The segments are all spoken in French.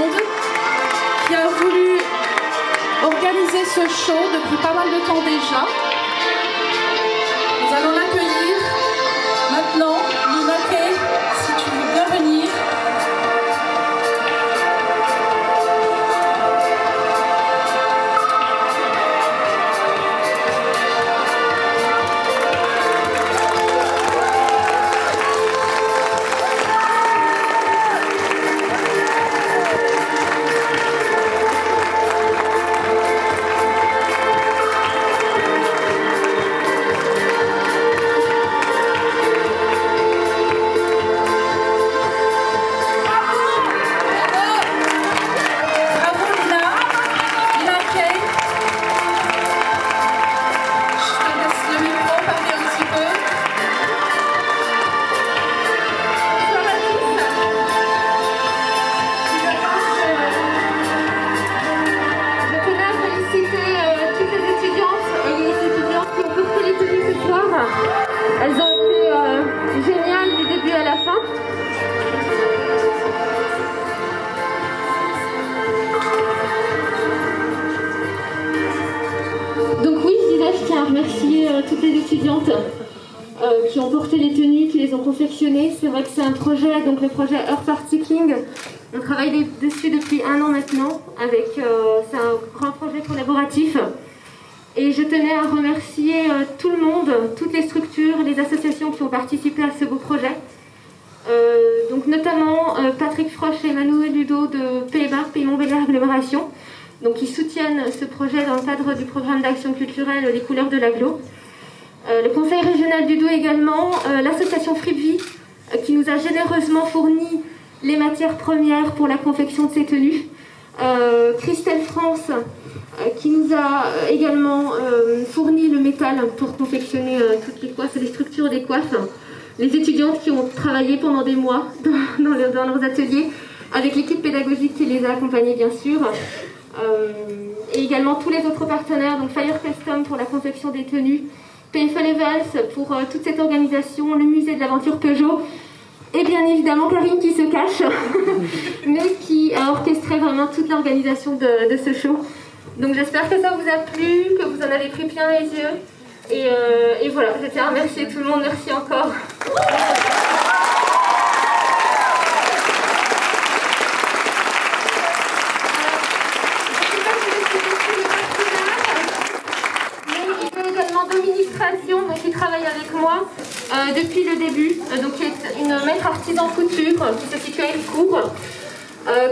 monde qui a voulu organiser ce show depuis pas mal de temps déjà. Nous allons l'accueillir maintenant. Lina, si tu veux bien venir. Elles ont été géniales du début à la fin. Donc oui, je disais, je tiens à remercier toutes les étudiantes qui ont porté les tenues, qui les ont confectionnées. C'est vrai que c'est un projet, donc le projet Earth Art Cycling. On travaille dessus depuis 1 an maintenant. C'est un grand projet collaboratif. Et je tenais à remercier tout le monde, toutes les structures, les associations qui ont participé à ce beau projet. Donc notamment Patrick Froch et Emmanuel Ludo de Pays-Bas, Pays Montbéliard Agglomération, donc qui soutiennent ce projet dans le cadre du programme d'action culturelle Les Couleurs de l'Agglo. Le conseil régional du Doubs également, l'association Fripvie qui nous a généreusement fourni les matières premières pour la confection de ces tenues. Christelle France qui nous a également fourni le métal pour confectionner toutes les coiffes, les structures des coiffes. Les étudiantes qui ont travaillé pendant des mois dans leurs ateliers, avec l'équipe pédagogique qui les a accompagnées bien sûr. Et également tous les autres partenaires, donc Fire Custom pour la confection des tenues, PFL Events pour toute cette organisation, le musée de l'aventure Peugeot, et bien évidemment Karine qui se cache, mais qui a orchestré vraiment toute l'organisation de ce show. Donc j'espère que ça vous a plu, que vous en avez pris plein les yeux. Et voilà, je tiens à remercier tout le monde, merci encore. Dominique Trasion, qui travaille avec moi depuis le début, donc qui est une maître artisan couture qui se situe à Écourt,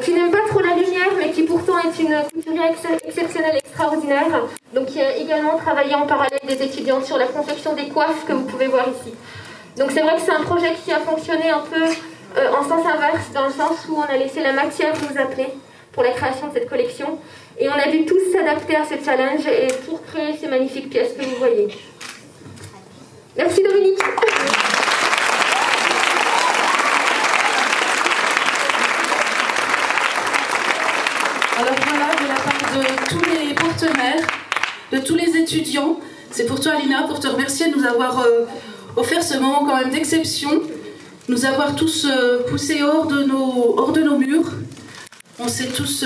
qui n'aime pas trop la lumière mais qui pourtant est une couturière exceptionnelle, extraordinaire, donc qui a également travaillé en parallèle des étudiantes sur la confection des coiffes que vous pouvez voir ici. Donc c'est vrai que c'est un projet qui a fonctionné un peu en sens inverse, dans le sens où on a laissé la matière nous appeler pour la création de cette collection. Et on a dû tous s'adapter à ce challenge et pour créer ces magnifiques pièces que vous voyez. Merci Dominique. Alors voilà, de la part de tous les partenaires, de tous les étudiants, c'est pour toi Lina, pour te remercier de nous avoir offert ce moment quand même d'exception, nous avoir tous poussés hors de nos murs. On s'est tous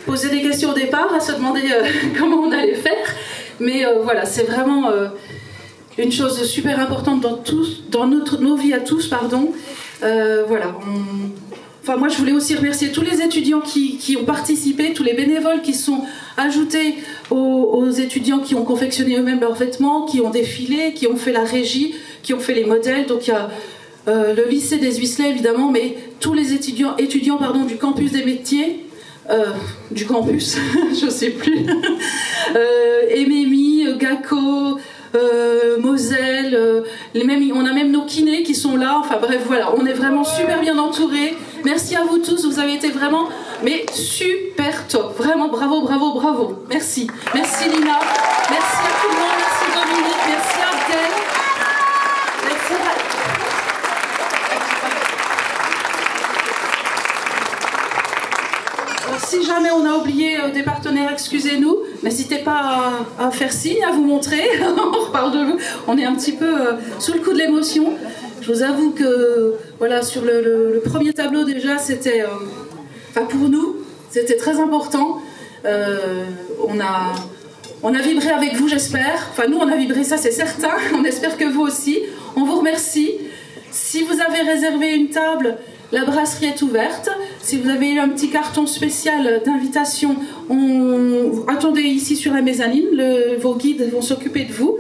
posé des questions au départ, à se demander comment on allait faire, mais voilà, c'est vraiment une chose super importante dans nos vies à tous, pardon. Voilà, enfin moi je voulais aussi remercier tous les étudiants qui ont participé, tous les bénévoles qui sont ajoutés aux étudiants qui ont confectionné eux-mêmes leurs vêtements, qui ont défilé, qui ont fait la régie, qui ont fait les modèles. Donc il y a le lycée des Huisselets évidemment, mais tous les étudiants du campus des métiers, du campus, je sais plus, Ememi, Gaco, Moselle, on a même nos kinés qui sont là, enfin bref voilà, on est vraiment super bien entourés. Merci à vous tous, vous avez été vraiment super top, vraiment bravo, bravo, bravo, merci. Merci Lina, merci à tout le monde, merci Dominique, merci Abdel, merci si jamais on a oublié des partenaires, excusez-nous, n'hésitez pas à faire signe, à vous montrer, on reparle de vous, on est un petit peu sous le coup de l'émotion. Je vous avoue que voilà, sur le premier tableau déjà, c'était enfin pour nous, c'était très important. On a vibré avec vous, j'espère. Enfin, nous, on a vibré, ça, c'est certain. On espère que vous aussi. On vous remercie. Si vous avez réservé une table, la brasserie est ouverte. Si vous avez eu un petit carton spécial d'invitation, attendez ici sur la mezzanine. Vos guides vont s'occuper de vous.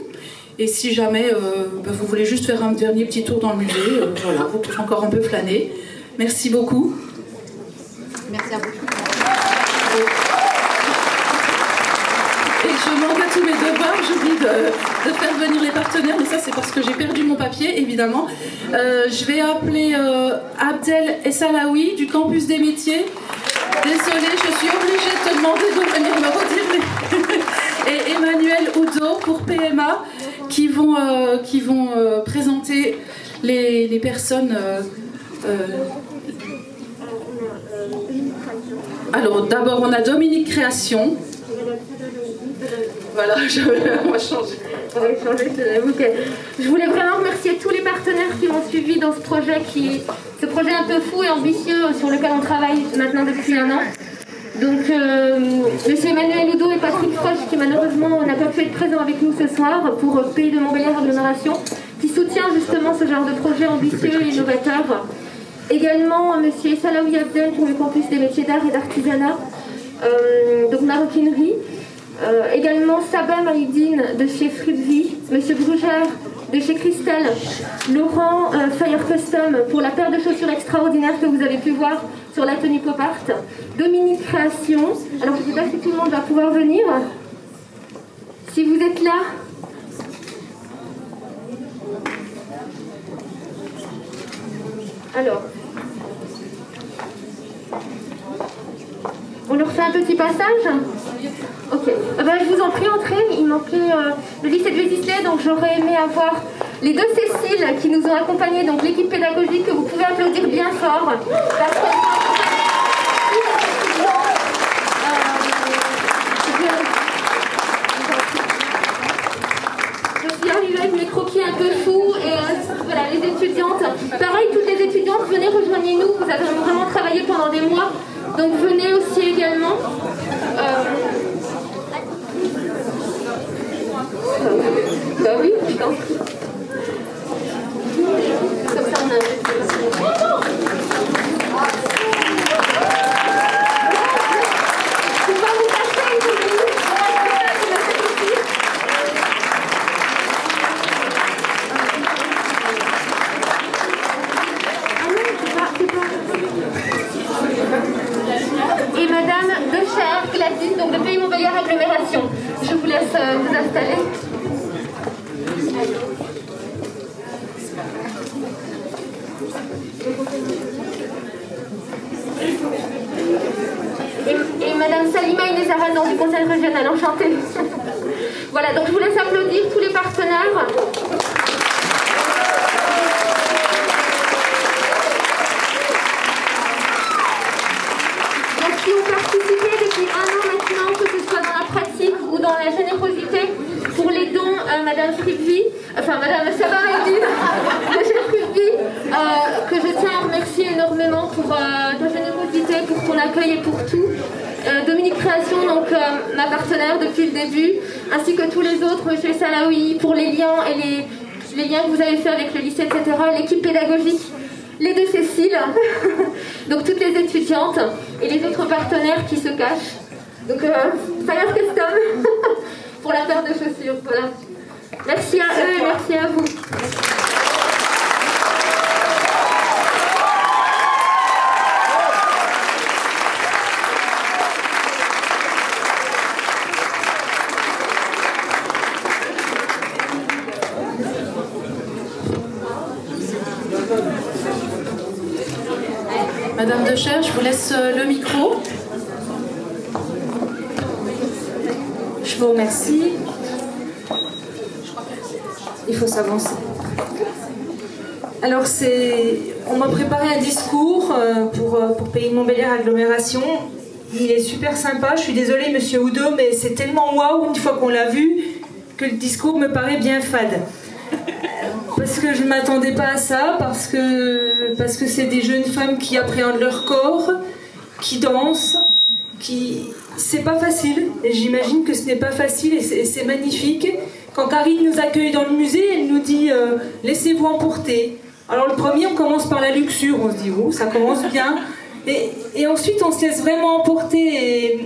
Et si jamais vous voulez juste faire un dernier petit tour dans le musée, voilà, vous pouvez encore un peu flâner. Merci beaucoup. Merci à vous. Et je manque à tous mes devoirs, j'oublie de faire venir les partenaires, mais ça c'est parce que j'ai perdu mon papier, évidemment. Je vais appeler Abdel Essalaoui du campus des métiers. Désolée, je suis obligée de te demander de venir me redire. Et Emmanuel Oudot pour PMA qui vont présenter les personnes. Alors d'abord on a Dominique Création. Voilà, on va changer. On va changer, je voulais vraiment remercier tous les partenaires qui m'ont suivi dans ce projet un peu fou et ambitieux sur lequel on travaille maintenant depuis 1 an. Donc, monsieur Emmanuel Oudot et Patrick Froch, qui malheureusement n'a pas pu être présent avec nous ce soir pour Pays de Montbéliard Agglomération, qui soutient justement ce genre de projet ambitieux et innovateur. Également, monsieur Essalaoui Abdel pour le campus des métiers d'art et d'artisanat, donc maroquinerie. Également Sabah Maïdine de chez Fruitvie, monsieur Brugère de chez Christelle, Laurent Fire Custom pour la paire de chaussures extraordinaire que vous avez pu voir sur la tenue pop art, Dominique Création. Alors je ne sais pas si tout le monde va pouvoir venir. Si vous êtes là. Alors. On leur fait un petit passage. Ok. Je vous en prie, entrez. Il manquait le lycée de Vésisley, donc j'aurais aimé avoir les 2 Cécile qui nous ont accompagnés, donc l'équipe pédagogique que vous pouvez applaudir bien fort. Je suis arrivée avec mes croquis un peu fous et voilà, les étudiantes. Pareil, toutes les étudiantes, venez, rejoignez-nous. Vous avez vraiment travaillé pendant des mois. Donc venez aussi également. Bah oui, je t'en prie. Comme ça on a... On va vous passer une minute. Et madame Decher, Gladys, donc de Pays Montbéliard Agglomération. Je vous laisse vous installer. Et madame Salima Inezaran, donc du conseil régional, enchantée. Voilà, donc je vous laisse applaudir tous les partenaires. Qui ont participé depuis 1 an maintenant, que ce soit dans la pratique ou dans la générosité, pour les dons, madame Sabah Maïdine de chez Fruitvie, que je tiens à remercier énormément pour ta générosité, pour ton accueil et pour tout. Dominique Création, donc ma partenaire depuis le début, ainsi que tous les autres, monsieur Essalaoui, pour les liens et les liens que vous avez fait avec le lycée, etc., l'équipe pédagogique. Les 2 Cécile, donc toutes les étudiantes et les autres partenaires qui se cachent. Donc Fire Custom pour la paire de chaussures. Voilà. Merci à eux et merci à vous. Madame Decher, je vous laisse le micro. Je vous remercie. Il faut s'avancer. Alors, on m'a préparé un discours pour Pays de Montbéliard Agglomération. Il est super sympa. Je suis désolée, monsieur Oudot, mais c'est tellement waouh une fois qu'on l'a vu que le discours me paraît bien fade. Parce que je ne m'attendais pas à ça, parce que c'est des jeunes femmes qui appréhendent leur corps, qui dansent, c'est pas facile, et j'imagine que ce n'est pas facile, et c'est magnifique. Quand Karine nous accueille dans le musée, elle nous dit laissez-vous emporter. Alors le premier, on commence par la luxure, on se dit oh, ça commence bien, et ensuite on se laisse vraiment emporter, et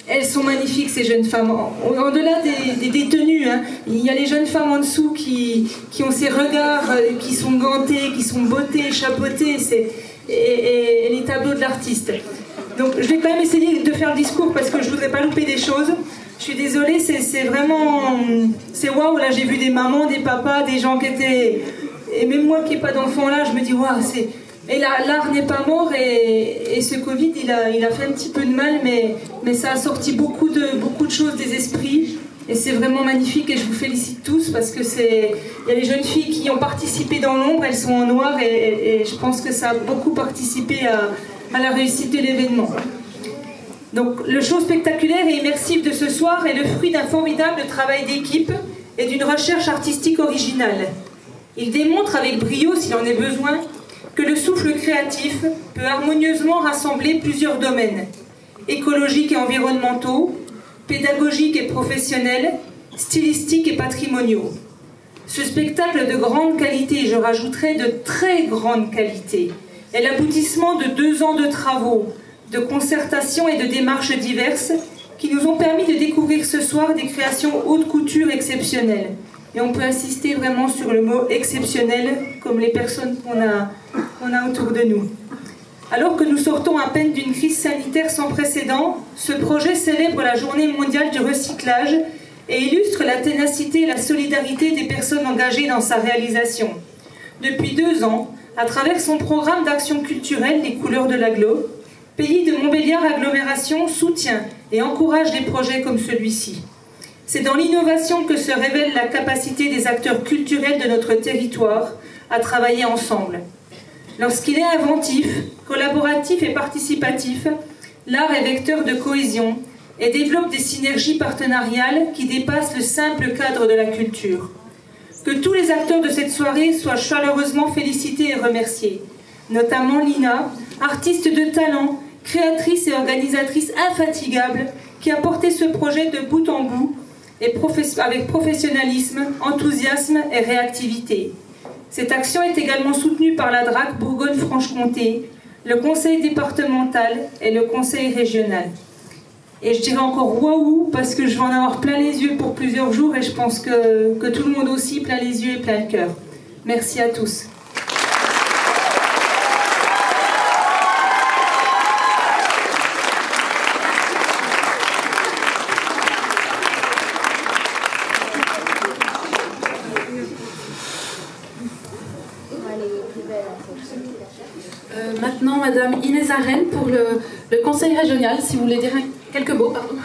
elles sont magnifiques ces jeunes femmes. Au-delà des tenues, hein, il y a les jeunes femmes en dessous qui ont ces regards, qui sont gantées, qui sont bottées, chapeautées, et les tableaux de l'artiste. Donc je vais quand même essayer de faire le discours parce que je voudrais pas louper des choses. Je suis désolée, c'est vraiment... C'est waouh, là j'ai vu des mamans, des papas, des gens qui étaient... Et même moi qui n'ai pas d'enfant là, je me dis waouh, c'est... Et l'art n'est pas mort, et ce Covid, il a fait un petit peu de mal, mais ça a sorti beaucoup de choses des esprits. Et c'est vraiment magnifique, et je vous félicite tous parce que il y a les jeunes filles qui ont participé dans l'ombre, elles sont en noir, et je pense que ça a beaucoup participé à la réussite de l'événement. Donc le show spectaculaire et immersif de ce soir est le fruit d'un formidable travail d'équipe et d'une recherche artistique originale. Il démontre avec brio, s'il en est besoin, que le souffle créatif peut harmonieusement rassembler plusieurs domaines, écologiques et environnementaux, pédagogiques et professionnels, stylistiques et patrimoniaux. Ce spectacle de grande qualité, je rajouterai de très grande qualité, est l'aboutissement de 2 ans de travaux, de concertation et de démarches diverses qui nous ont permis de découvrir ce soir des créations haute couture exceptionnelles. Et on peut insister vraiment sur le mot exceptionnel, comme les personnes qu'on a autour de nous. Alors que nous sortons à peine d'une crise sanitaire sans précédent, ce projet célèbre la Journée mondiale du recyclage et illustre la ténacité et la solidarité des personnes engagées dans sa réalisation. Depuis 2 ans, à travers son programme d'action culturelle Les Couleurs de l'Agglo, Pays de Montbéliard Agglomération soutient et encourage des projets comme celui-ci. C'est dans l'innovation que se révèle la capacité des acteurs culturels de notre territoire à travailler ensemble. Lorsqu'il est inventif, collaboratif et participatif, l'art est vecteur de cohésion et développe des synergies partenariales qui dépassent le simple cadre de la culture. Que tous les acteurs de cette soirée soient chaleureusement félicités et remerciés, notamment Lina, artiste de talent, créatrice et organisatrice infatigable, qui a porté ce projet de bout en bout et avec professionnalisme, enthousiasme et réactivité. Cette action est également soutenue par la DRAC Bourgogne-Franche-Comté, le conseil départemental et le conseil régional. Et je dirais encore waouh, parce que je vais en avoir plein les yeux pour plusieurs jours, et je pense que tout le monde aussi, plein les yeux et plein le cœur. Merci à tous. Maintenant, Madame Inès Arène pour le conseil régional, si vous voulez dire quelques mots. Pardon.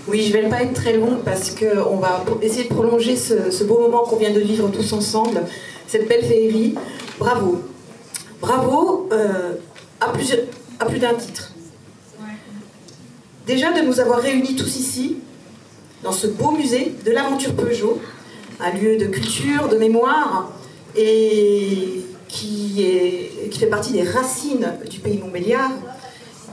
Oui, je ne vais pas être très longue parce qu'on va essayer de prolonger ce beau moment qu'on vient de vivre tous ensemble, cette belle féerie. Bravo. Bravo à plus d'un titre. Déjà de nous avoir réunis tous ici, dans ce beau musée de l'aventure Peugeot, un lieu de culture, de mémoire, et qui fait partie des racines du pays Montbéliard.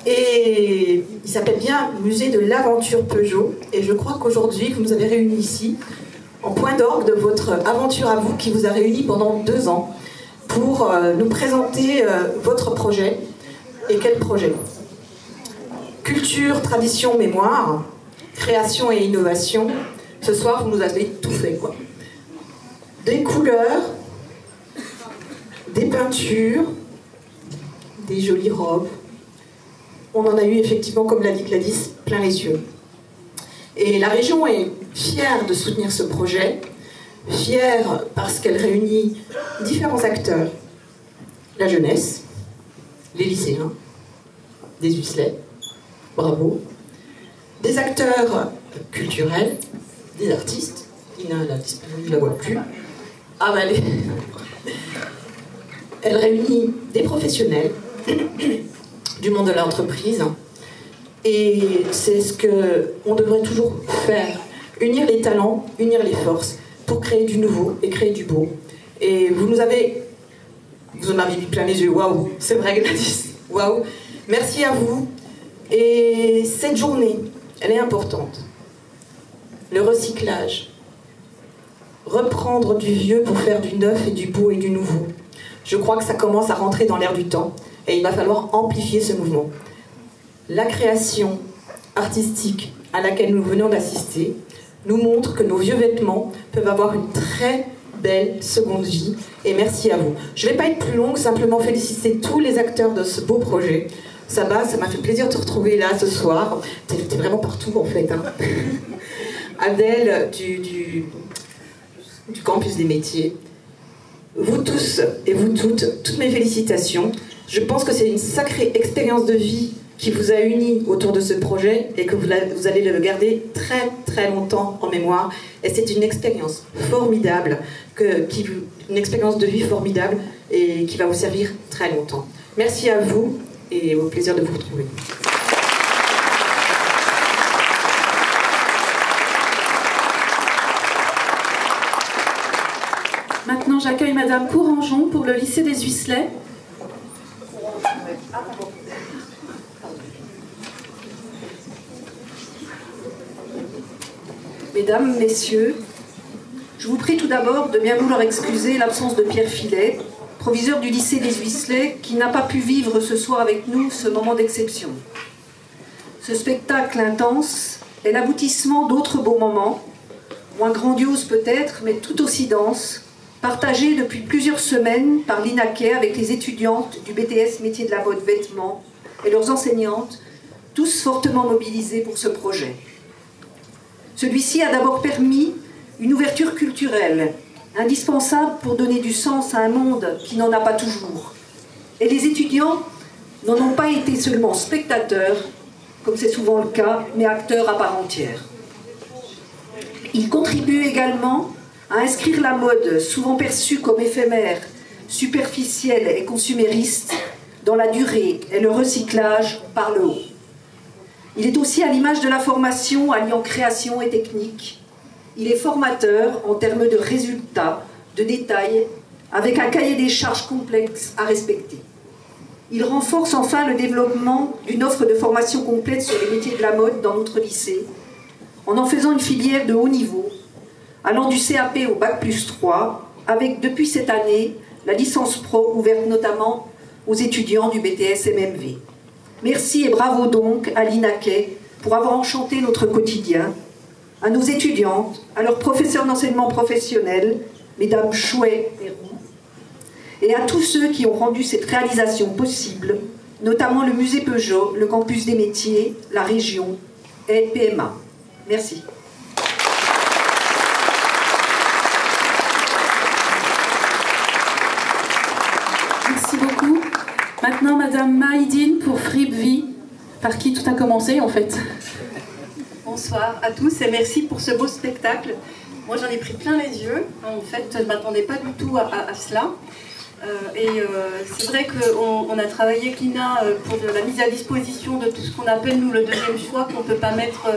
Et il s'appelle bien Musée de l'aventure Peugeot. Et je crois qu'aujourd'hui, vous nous avez réunis ici, en point d'orgue de votre aventure à vous, qui vous a réunis pendant 2 ans, pour nous présenter votre projet. Et quel projet? Culture, tradition, mémoire, création et innovation. Ce soir, vous nous avez tout fait, quoi. Des couleurs, des peintures, des jolies robes. On en a eu effectivement, comme l'a dit Gladys, plein les yeux. Et la région est fière de soutenir ce projet, fière parce qu'elle réunit différents acteurs. La jeunesse, les lycéens, des Huisselets, bravo, des acteurs culturels, des artistes, Ina la disponible, je la vois plus. Ah bah elle réunit des professionnels du monde de l'entreprise, et c'est ce qu'on devrait toujours faire, unir les talents, unir les forces pour créer du nouveau et créer du beau. Et vous en avez mis plein les yeux, waouh, c'est vrai Gladys, waouh, merci à vous. Et cette journée, elle est importante. Le recyclage. Reprendre du vieux pour faire du neuf et du beau et du nouveau. Je crois que ça commence à rentrer dans l'air du temps et il va falloir amplifier ce mouvement. La création artistique à laquelle nous venons d'assister nous montre que nos vieux vêtements peuvent avoir une très belle seconde vie et merci à vous. Je ne vais pas être plus longue, simplement féliciter tous les acteurs de ce beau projet. Saba, ça m'a fait plaisir de te retrouver là ce soir. T'es vraiment partout en fait. Hein. Adèle du campus des métiers. Vous tous et vous toutes mes félicitations. Je pense que c'est une sacrée expérience de vie qui vous a unis autour de ce projet et que vous allez le garder très très longtemps en mémoire. Et c'est une expérience formidable, une expérience de vie formidable et qui va vous servir très longtemps. Merci à vous et au plaisir de vous retrouver. Maintenant, j'accueille Madame Courangeon pour le lycée des Huisselets. Mesdames, Messieurs, je vous prie tout d'abord de bien vouloir excuser l'absence de Pierre Filet, proviseur du lycée des Huisselets, qui n'a pas pu vivre ce soir avec nous ce moment d'exception. Ce spectacle intense est l'aboutissement d'autres beaux moments, moins grandioses peut-être, mais tout aussi denses, partagés depuis plusieurs semaines par l'INACAI avec les étudiantes du BTS Métiers de la mode vêtements et leurs enseignantes, tous fortement mobilisés pour ce projet. Celui-ci a d'abord permis une ouverture culturelle, indispensable pour donner du sens à un monde qui n'en a pas toujours. Et les étudiants n'en ont pas été seulement spectateurs, comme c'est souvent le cas, mais acteurs à part entière. Ils contribuent également à inscrire la mode, souvent perçue comme éphémère, superficielle et consumériste, dans la durée et le recyclage par le haut. Il est aussi à l'image de la formation alliant création et technique. Il est formateur en termes de résultats, de détails, avec un cahier des charges complexe à respecter. Il renforce enfin le développement d'une offre de formation complète sur les métiers de la mode dans notre lycée, en faisant une filière de haut niveau, allant du CAP au Bac+3, avec depuis cette année la licence pro ouverte notamment aux étudiants du BTS MMV. Merci et bravo donc à l'INACAI pour avoir enchanté notre quotidien, à nos étudiantes, à leurs professeurs d'enseignement professionnel, mesdames Chouet et Roux, et à tous ceux qui ont rendu cette réalisation possible, notamment le musée Peugeot, le campus des métiers, la région et PMA. Merci. Merci beaucoup. Maintenant, Madame Maïdine pour Fripvie, par qui tout a commencé en fait. Bonsoir à tous et merci pour ce beau spectacle. Moi j'en ai pris plein les yeux. En fait, je ne m'attendais pas du tout à cela. C'est vrai qu'on a travaillé avec Lina pour la mise à disposition de tout ce qu'on appelle nous le deuxième choix qu'on ne peut pas mettre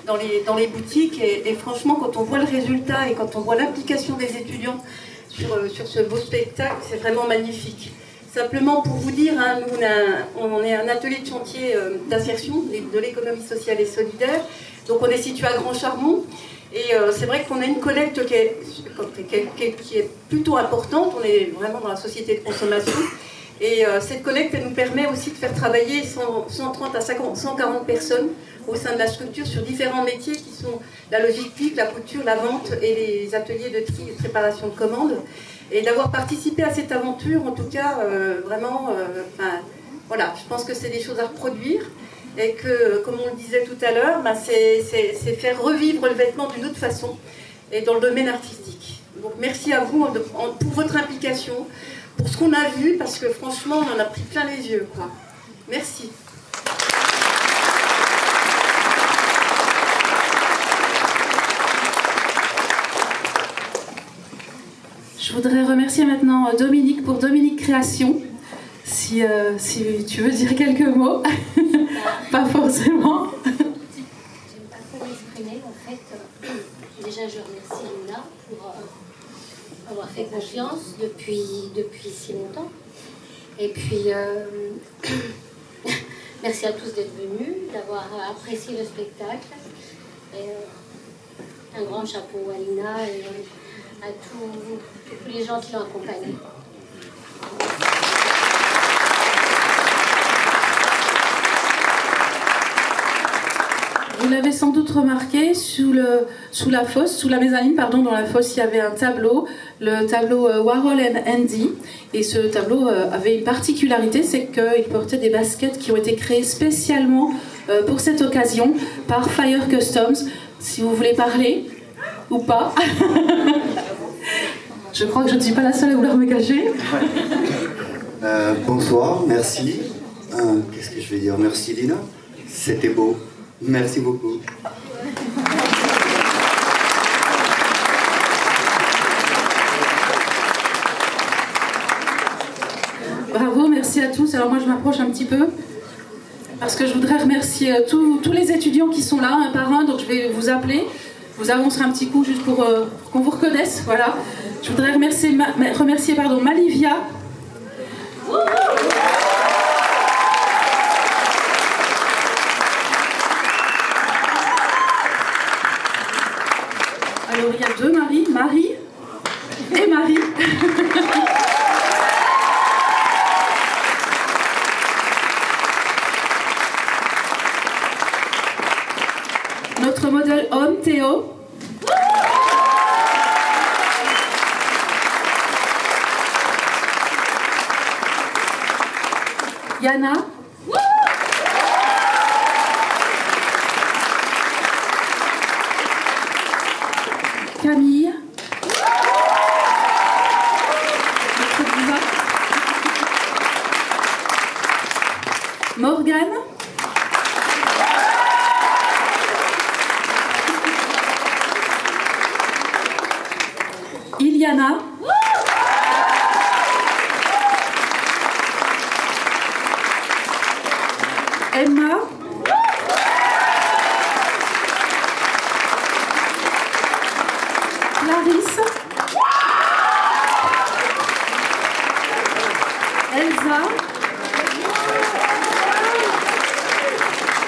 dans les boutiques. Et franchement, quand on voit le résultat et quand on voit l'implication des étudiants sur ce beau spectacle, c'est vraiment magnifique. Simplement pour vous dire, hein, nous on est un atelier de chantier d'insertion de l'économie sociale et solidaire. Donc on est situé à Grand Charmont. Et c'est vrai qu'on a une collecte qui est plutôt importante. On est vraiment dans la société de consommation. Et cette collecte, elle nous permet aussi de faire travailler 130 à 140 personnes au sein de la structure sur différents métiers qui sont la logistique, la couture, la vente et les ateliers de tri et de préparation de commandes. Et d'avoir participé à cette aventure, en tout cas, vraiment, voilà, je pense que c'est des choses à reproduire. Et que, comme on le disait tout à l'heure, c'est faire revivre le vêtement d'une autre façon et dans le domaine artistique. Donc merci à vous pour votre implication, pour ce qu'on a vu, parce que franchement, on en a pris plein les yeux, quoi. Merci. Je voudrais remercier maintenant Dominique pour Dominique Création. Si tu veux dire quelques mots, pas forcément. Je n'ai pas trop m'exprimer, en fait. Déjà, je remercie Lina pour avoir fait confiance depuis si longtemps. Et puis, Merci à tous d'être venus, d'avoir apprécié le spectacle. Et, un grand chapeau à Lina et à tous les gens qui l'ont accompagnée. Vous l'avez sans doute remarqué, sous la fosse, sous la mezzanine, pardon, dans la fosse, il y avait un tableau, le tableau Warhol and Andy. Et ce tableau avait une particularité, c'est qu'il portait des baskets qui ont été créées spécialement pour cette occasion par Fire Customs. Si vous voulez parler, ou pas. Je crois que je ne suis pas la seule à vouloir me cacher. Bonsoir, merci. Qu'est-ce que je vais dire? Merci Lina, c'était beau. Merci beaucoup. Bravo, merci à tous. Alors moi je m'approche un petit peu parce que je voudrais remercier tous les étudiants qui sont là, un par un, donc je vais vous appeler. Vous avancerez un petit coup juste pour qu'on vous reconnaisse. Voilà. Je voudrais remercier Malivia. Alors il y a deux Marie et Marie. Notre modèle homme, Théo. Yana. Camille. Notre diva. Morgane. Iliana. Emma. Clarisse. Elsa.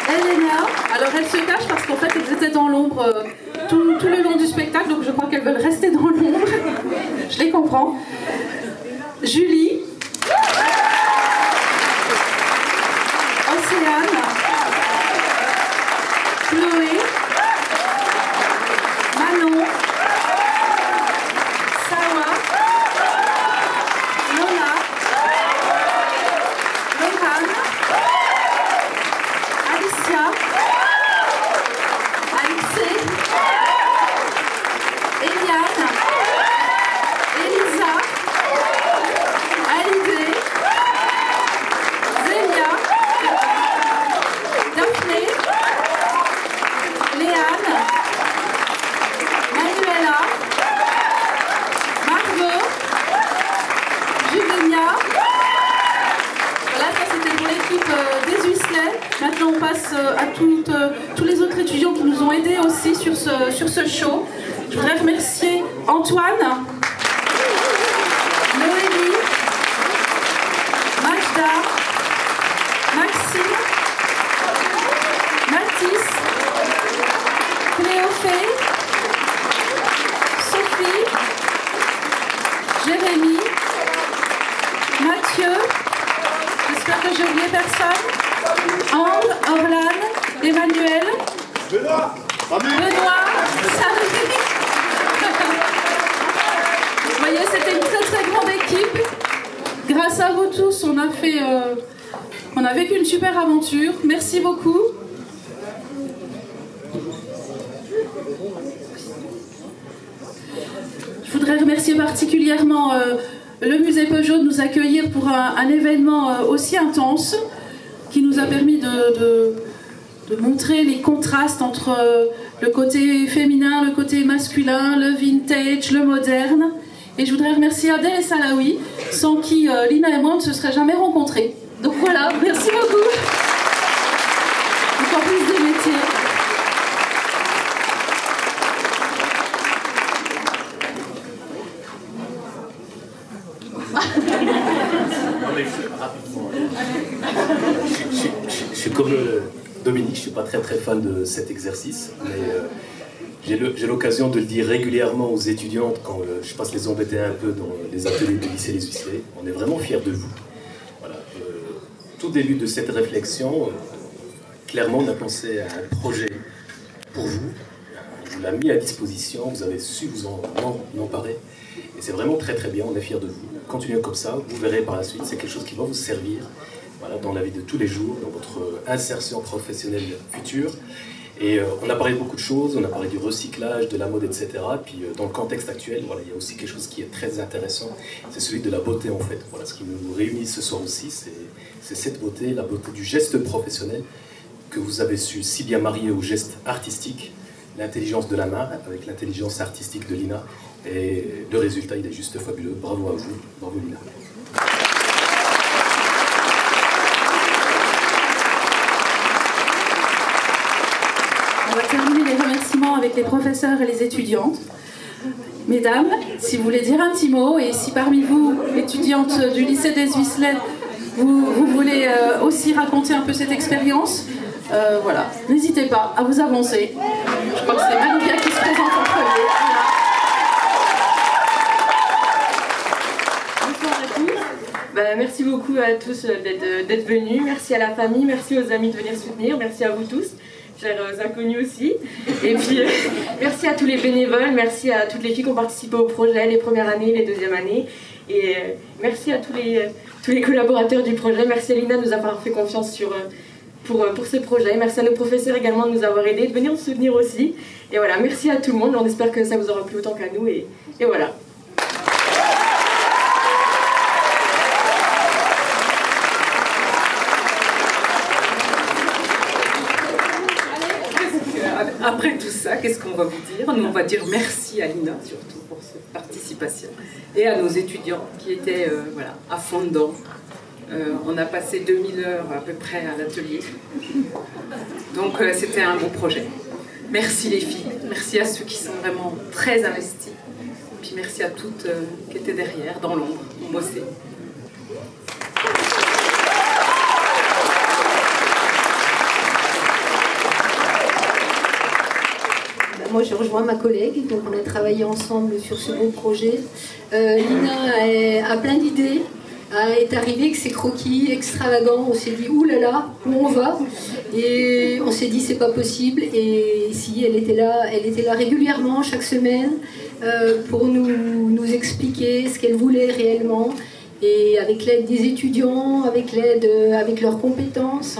Elena. Alors elles se cachent parce qu'en fait elles étaient dans l'ombre tout le long du spectacle, donc je crois qu'elles veulent rester dans l'ombre. Je les comprends. Julie. Océane. Chloé. Manon. Sawa. Lola. Lohan. Alicia. Alixé. Eliane. Elisa. Alidé. Zélia. Daphné. Léane. Manuela. Margot. Juvenia. Voilà, ça c'était pour l'équipe des Huisselets. Maintenant on passe à tous les autres étudiants qui nous ont aidés aussi sur ce show. Je voudrais remercier Antoine, Noélie, Magda, Maxime, Mathis, Cléophée, Sophie, Jérémy, Mathieu, j'espère que j'ai oublié personne, Ambre, Orlane, Emmanuel, Benoît, Salut. Vous voyez, c'était une très très grande équipe. Grâce à vous tous, on a vécu une super aventure. Merci beaucoup. Je voudrais remercier particulièrement le musée Peugeot de nous accueillir pour un événement aussi intense qui nous a permis de montrer les contrastes entre le côté féminin, le côté masculin, le vintage, le moderne. Et je voudrais remercier Adèle et Salaoui, sans qui Lina et moi ne se seraient jamais rencontrés. Donc voilà, merci beaucoup. Encore plus de métiers. Je suis suis pas très fan de cet exercice, mais j'ai l'occasion de le dire régulièrement aux étudiantes quand je passe les embêter un peu dans les ateliers du lycée Les Huisselets. On est vraiment fiers de vous. Voilà. Tout début de cette réflexion, clairement on a pensé à un projet pour vous. On l'a mis à disposition, vous avez su vous en emparer. Et c'est vraiment très bien, on est fiers de vous. Continuez comme ça, vous verrez par la suite, c'est quelque chose qui va vous servir, voilà, dans la vie de tous les jours, dans votre insertion professionnelle future. Et on a parlé de beaucoup de choses, on a parlé du recyclage, de la mode, etc. Puis dans le contexte actuel, voilà, il y a aussi quelque chose qui est très intéressant, c'est celui de la beauté en fait. Voilà, ce qui nous réunit ce soir aussi, c'est cette beauté, la beauté du geste professionnel que vous avez su si bien marier au geste artistique, l'intelligence de la main avec l'intelligence artistique de Lina. Et le résultat, il est juste fabuleux. Bravo à vous, bravo Lina. On va terminer les remerciements avec les professeurs et les étudiantes. Mesdames, si vous voulez dire un petit mot, et si parmi vous, étudiantes du lycée des Huisselets, vous voulez aussi raconter un peu cette expérience, voilà, n'hésitez pas à vous avancer. Je crois que c'est Malika qui se présente en premier. Bonsoir à tous. Merci beaucoup à tous d'être venus. Merci à la famille, merci aux amis de venir soutenir, merci à vous tous, chers inconnus aussi. Et puis merci à tous les bénévoles, merci à toutes les filles qui ont participé au projet, les premières années, les deuxièmes années. Et merci à tous les collaborateurs du projet. Merci à Lina de nous avoir fait confiance pour ce projet. Merci à nos professeurs également de nous avoir aidés, de venir nous soutenir aussi. Et voilà, merci à tout le monde. On espère que ça vous aura plu autant qu'à nous. Et voilà. Après tout ça, qu'est-ce qu'on va vous dire? Nous, on va dire merci à Lina, surtout pour cette participation, et à nos étudiants qui étaient voilà, à fond dedans. On a passé 2000 heures à peu près à l'atelier. Donc c'était un beau projet. Merci les filles, merci à ceux qui sont vraiment très investis. Et puis merci à toutes qui étaient derrière, dans l'ombre, qui ont bossé. Moi, je rejoins ma collègue, donc on a travaillé ensemble sur ce beau projet. Lina a plein d'idées, est arrivée avec ses croquis extravagants. On s'est dit, oulala, où on va? Et on s'est dit, c'est pas possible. Et si, elle était là régulièrement, chaque semaine, pour nous expliquer ce qu'elle voulait réellement. Et avec l'aide des étudiants, avec leurs compétences,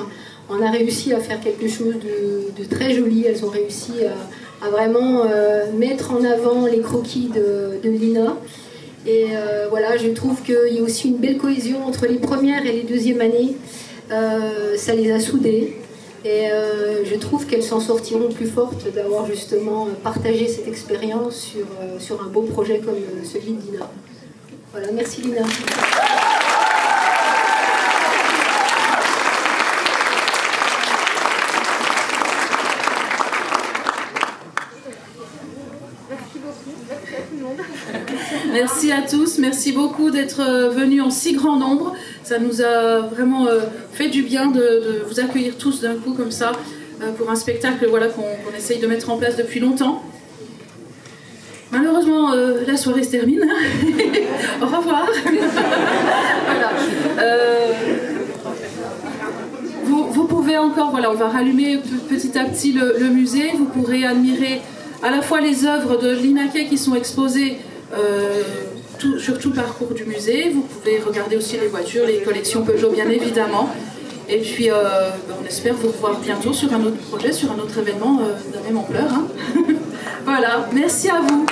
on a réussi à faire quelque chose de très joli. Elles ont réussi à vraiment mettre en avant les croquis de Lina. Et voilà, je trouve qu'il y a aussi une belle cohésion entre les premières et les deuxièmes années. Ça les a soudées. Et je trouve qu'elles s'en sortiront plus fortes d'avoir justement partagé cette expérience sur un beau projet comme celui de Lina. Voilà, merci Lina. Merci à tous, merci beaucoup d'être venus en si grand nombre. Ça nous a vraiment fait du bien de vous accueillir tous d'un coup comme ça pour un spectacle voilà, qu'on essaye de mettre en place depuis longtemps. Malheureusement, la soirée se termine. Au revoir. Voilà. Vous pouvez encore, voilà, on va rallumer petit à petit le musée. Vous pourrez admirer à la fois les œuvres de Lina Kay qui sont exposées sur tout le parcours du musée. Vous pouvez regarder aussi les voitures, les collections Peugeot bien évidemment. Et puis on espère vous revoir bientôt sur un autre projet, sur un autre événement de la même ampleur. Hein. Voilà, merci à vous.